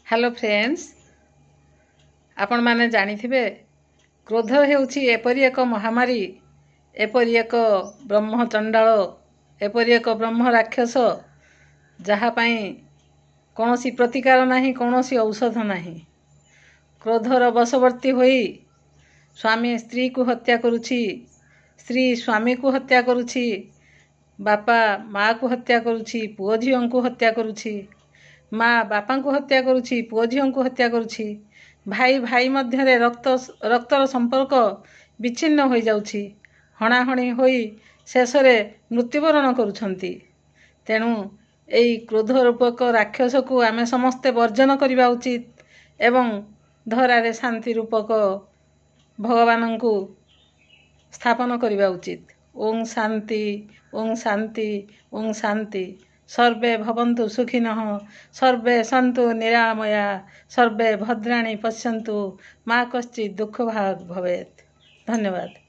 Hello friends, आपण माने जानिथिबे क्रोध हेउछि एपरि एक महामारी, एपरि एक ब्रह्म चंडाल, एपरि एक ब्रह्म राक्षस जहा पई कोनोसी प्रतिकार नाही, कोनोसी औषध नाही। क्रोधर बशवर्ती होई स्वामी स्त्री को हत्या करुछि, स्त्री स्वामी को हत्या करुछि, बापा माँ को हत्या करुछि, पुओ झियों को हत्या करुछि, माँ बापा को हत्या करुछि, पुओ झियों को हत्या करुछि, भाई भाई मध्य रक्तर संपर्क विच्छिन्न हो जाउछि, हणाहणी होई शेषरे मृत्युवरण करुछंती। तेणु एई क्रोध रूपक राक्षस को आमे समस्ते वर्जन करिबा उचित एवं धरारे शांति रूपक भगवान को स्थापन करिबा उचित। ओं शांति, ओं शांति, ओं शांति। सर्वे भवन्तु सुखिनः, सर्वे सन्तु निरामया, सर्वे भद्राणि पश्यन्तु, मा कश्चित् दुःखभाग् भवेत्। धन्यवाद।